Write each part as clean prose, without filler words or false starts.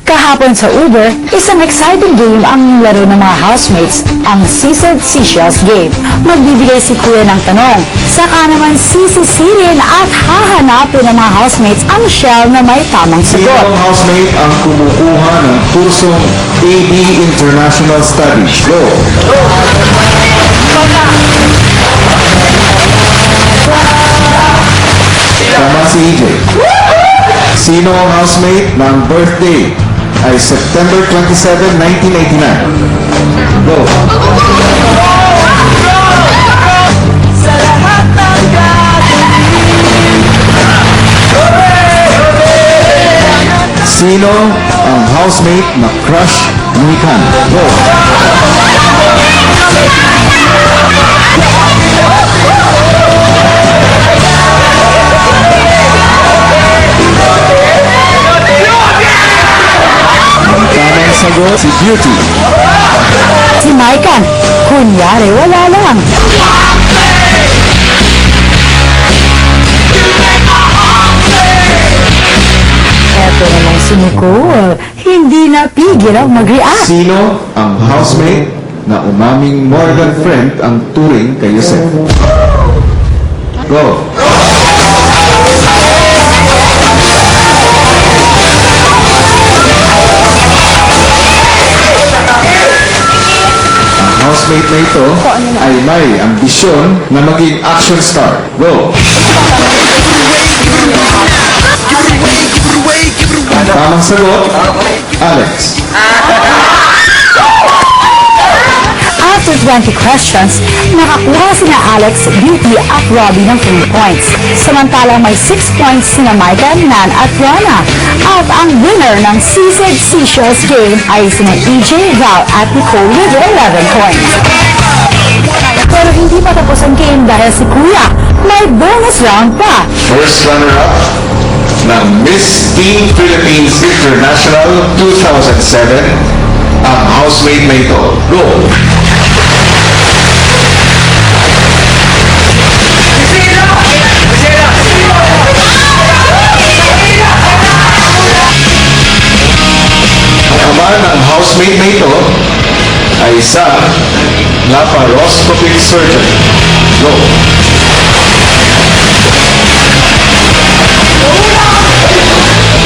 Kahapon sa Uber, isang exciting game ang laro ng mga housemates, ang Seasoned Seashells Game. Magbibigay si Kuya ng tanong, saka naman sisisilin at hahanapin ng mga housemates ang shell na may tamang Sino sagot. ang housemate ang kumukuha ng kursong AB International Studies? Go! Tama si EJ. Sino ang housemate ng birthday ay September 27, 1989? Go! Sino ang housemate na crush ni Kan? Go! Ang tamang sagot, si Beauty. Si Maikan, kunyari wala lang. Eto namang si Nicole, hindi napigil ang mag-react. Sino ang housemate na umaming more than friend ang turing kay Yosef? Go! Ang housemate na ito ay may ambisyon na maging action star. Go! Ang tamang sagot, Alex. After 20 questions, nakakuha sina Alex, Beauty at Robbie ng 3 points. Samantalang may 6 points sina Micah, Nan at Rana. At ang winner ng Seasoned Seashells Game ay sina EJ, Val at Nicole with 11 points. Pero hindi pa tapos ang game dahil si Kuya may bonus round pa. First runner-up ng Miss Teen Philippines International 2007, ang housemate na ito. Go! Ang ama ng housemate na ito ay isang laparoscopic surgeon. Go!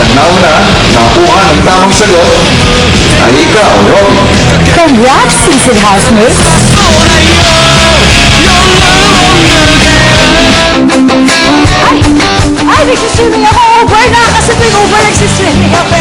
At nauna, nakuha ng tamang sagot ay ikaw, Robbie. Congrats, seasoned housemates! Ay, nagsiswimming ako! Over na! Kasi tuwing over, nagsiswimming ako.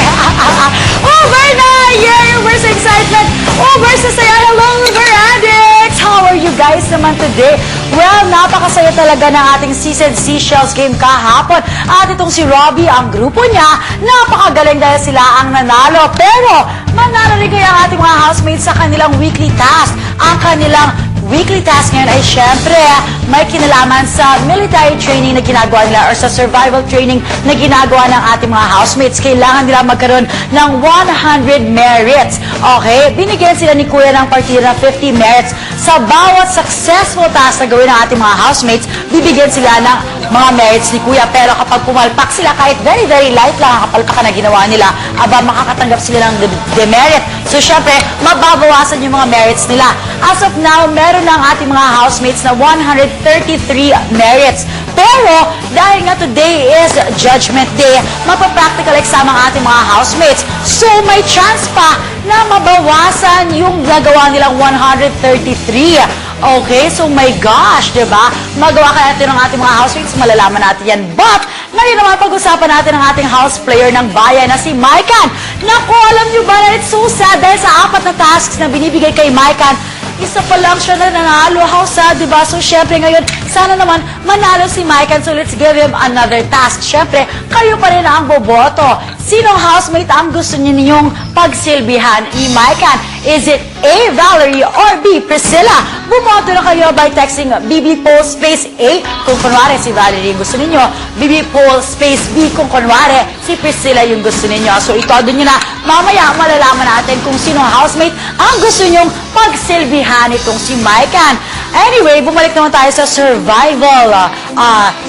Over na! Yay! Over sa excitement! Over sa saya! Hello, Uber addicts! How are you guys naman today? Well, napakasaya talaga ng ating Seasoned Seashells Game kahapon. At itong si Robbie, ang grupo niya, napakagaling dahil sila ang nanalo. Pero, manalo rin kaya ang ating mga housemates sa kanilang weekly task. Ang kanilang weekly task ngayon ay syempre may kinalaman sa military training na ginagawa nila or sa survival training na ginagawa ng ating mga housemates. Kailangan nila magkaroon ng 100 merits. Okay? Binigyan sila ni Kuya ng partida ng 50 merits. Sa bawat successful task na gawin ng ating mga housemates, bibigyan sila ng mga merits ni Kuya. Pero kapag pumalpak sila, kahit very, very light lang ang kapalpakan na ginawa nila, aba makakatanggap sila ng demerit. So, syempre, mababawasan yung mga merits nila. As of now, meron ng ating mga housemates na 133 merits. Pero, dahil nga today is Judgment Day, magpa-practical exam ang ating mga housemates. So, may chance pa na mabawasan yung gagawa nilang 133. Okay? So, my gosh, diba? Magawa kaya natin ng ating mga housemates, malalaman natin yan. But, ngayon naman pag-usapan natin ang ating house player ng bayan na si Maikan. Naku, alam nyo ba na it's so sad dahil sa 4 na tasks na binibigay kay Maikan, isa pa lang siya na nanalo. How sad, diba? So, syempre ngayon, sana naman manalo si Maikan. So, let's give him another task. Syempre, kayo pa rin ang boboto. Sinong housemate ang gusto ninyong pagsilbihan ni Maikan? Is it A, Valerie, or B, Priscilla? Bumoto na kayo by texting BB Poll space A kung kunwari si Valerie yung gusto ninyo, BB Poll space B kung kunwari si Priscilla yung gusto ninyo. So, itodo nyo na. Mamaya, malalaman natin kung sinong housemate ang gusto nyong pagsilbihan itong si Maikan. Anyway, bumalik naman tayo sa survival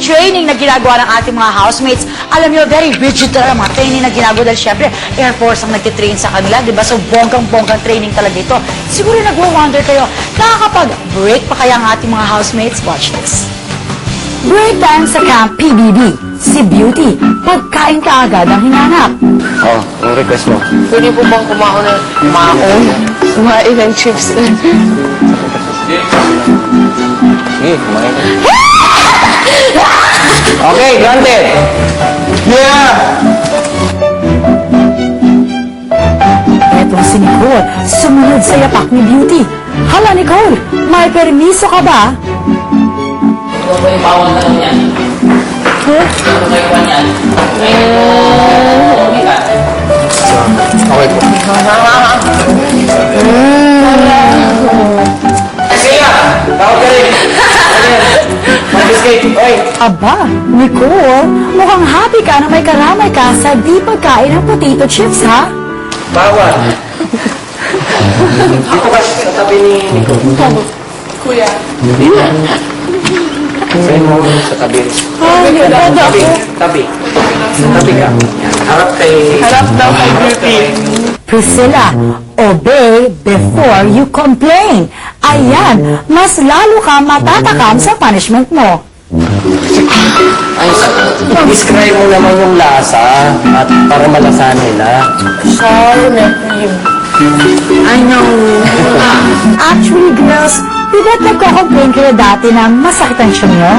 training na ginagawa ng ating mga housemates. Alam nyo, very rigid talaga mga training na ginagawa dahil syempre, Air Force ang nagtitrain sa kanila, di ba? So, bonggang-bonggang training talaga ito. Siguro nagwa-wonder kayo, nakakapag-break pa kaya ang ating mga housemates? Watch this. Break time sa Camp PBB. Si Beauty, pagkain ka agad ang hinanap. Oh, ang request mo. Pwede po bang kumaon kumain ng chips? Sige, kumain ka. Okay, granted. Yeah! Etong si Nicole, sumunod sa yapak ni Beauty. Hala Nicole, may permiso ka ba? Ito po yung bawal na lang yan. Ano kayo pa niyan? Okay po. Sige, tawag ka rin. Mag-escape. Oy! Aba, Nicole, mukhang happy ka na may karamay ka sa di pagkain ng potato chips, ha? Bawal. Dito ka sa tabi ni Nico. Kuya. Sa'yo mo sa tabi. Ay, naganda Tabi. ako. Tabi. Tabi ka. Harap kay... Harap daw kay Beauty. Priscilla, obey before you complain. Ayan, mas lalo ka matatakam sa punishment mo. Ay, describe mo naman yung lasa at para malasahan nila. Sour na cream. I know. Actually, girls, di ba't nagko-complain kayo dati na masakit ang tiyan nyo?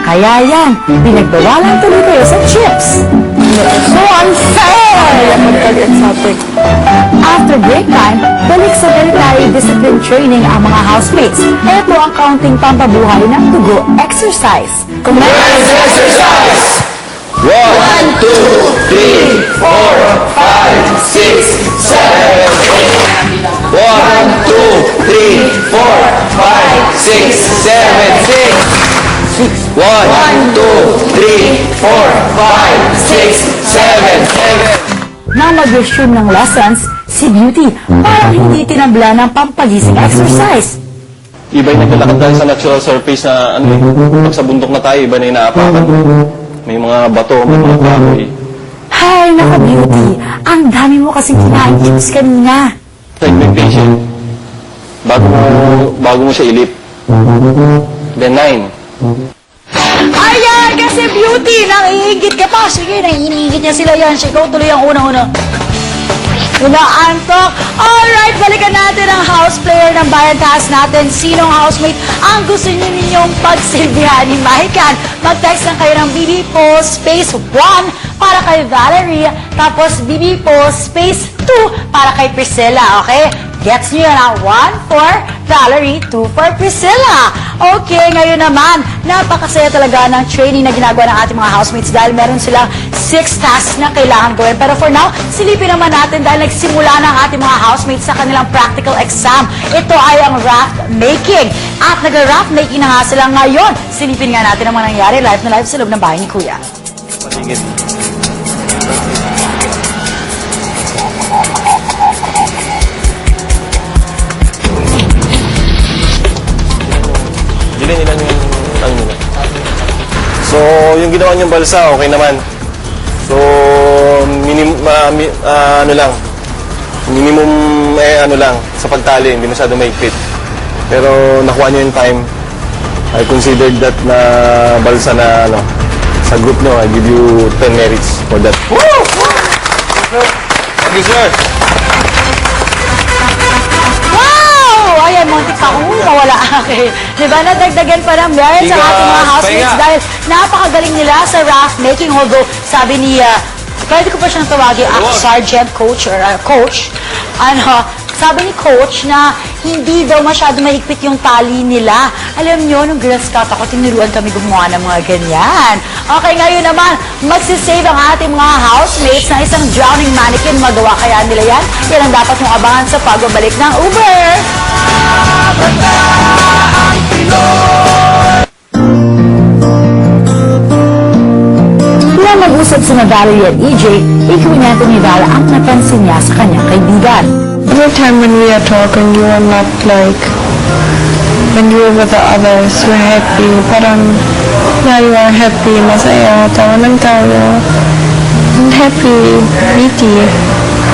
Kaya yan, pinagbawalan tuloy kayo sa chips. So unfair! After break time, balik sa military discipline training ang mga housemates. Ito ang counting pampabuhay ng dugo exercise. Let's exercise! 1, 2, 3, 4, 5, 6, 7, 8. 1, 2, 3, 4, 5, 6, 7, 6. 1, 2, 3, 4, 5, 6, 7, 7. Na mag-resume ng lessons, si Beauty parang hindi tinabla ng pampagising exercise. Iba yung naglalakad tayo sa natural surface na ano eh, pag sa bundok na tayo, iba na yung naapakan. May mga bato, may mga kahoy. Hay, naka Beauty, ang dami mo kasing kinain chips kanina. Segmentation. Bago mo siya ilip. Then 9. Ayan, kasi Beauty, nang-iingit ka pa. Sige, nang-iingit niya sila yan. Siya, ikaw tuloy ang unang-una. Unaantok. Alright, balikan natin ang house player ng bayan taas natin. Sinong housemate ang gusto ninyong pagsilbihan ni Mahikan? Mag-text lang kayo ng BB Post space 1 para kay Valerie. Tapos BB Post space 2 para kay Priscilla, okay? Gets nyo yan ang 1 for Valerie, 2 for Priscilla. Okay, ngayon naman, napakasaya talaga ng training na ginagawa ng ating mga housemates dahil meron silang 6 tasks na kailangan gawin. Pero for now, silipin naman natin dahil nagsimula na ang ating mga housemates sa kanilang practical exam. Ito ay ang raft making. At nag-raft making na nga sila ngayon. Silipin nga natin ang mga nangyari live na live sa loob ng bahay ni Kuya. Paligid. Ilan yung ano nila. So, yung ginawa niyong balsa, okay naman. So, ano lang, minimum ano lang, sa pagtali, hindi masyado mahigpit. Pero nakuha niyo yung time. I considered that na balsa na ano, sa group nyo, I give you 10 merits for that. Woo! Thank you, sir. Wow! Ayan, muntik pa akong mawala. Okay. Diba, nadagdagan pa ng merit sa ating mga housemates dahil napakagaling nila sa raft making. Although, sabi ni, pwede ko pa siyang tawagin, sergeant coach or coach. Ano, sabi ni coach na hindi daw masyado mahigpit yung tali nila. Alam nyo, nung Girl Scout ako, tinuruan kami gumawa ng mga ganyan. Okay, ngayon naman, magsisave ang ating mga housemates na isang drowning mannequin. Magawa kaya nila yan? Yan ang dapat mong abangan sa pagbabalik ng Uber. Na mag-usap si Valerie at EJ, ikwinento ni Vala ang napansin niya sa kanyang kaibigan. Every time when we are talking, you are not like when you're with the others, you're happy. Parang, yeah, you are happy, masaya, tawa ng tawa. And happy, witty.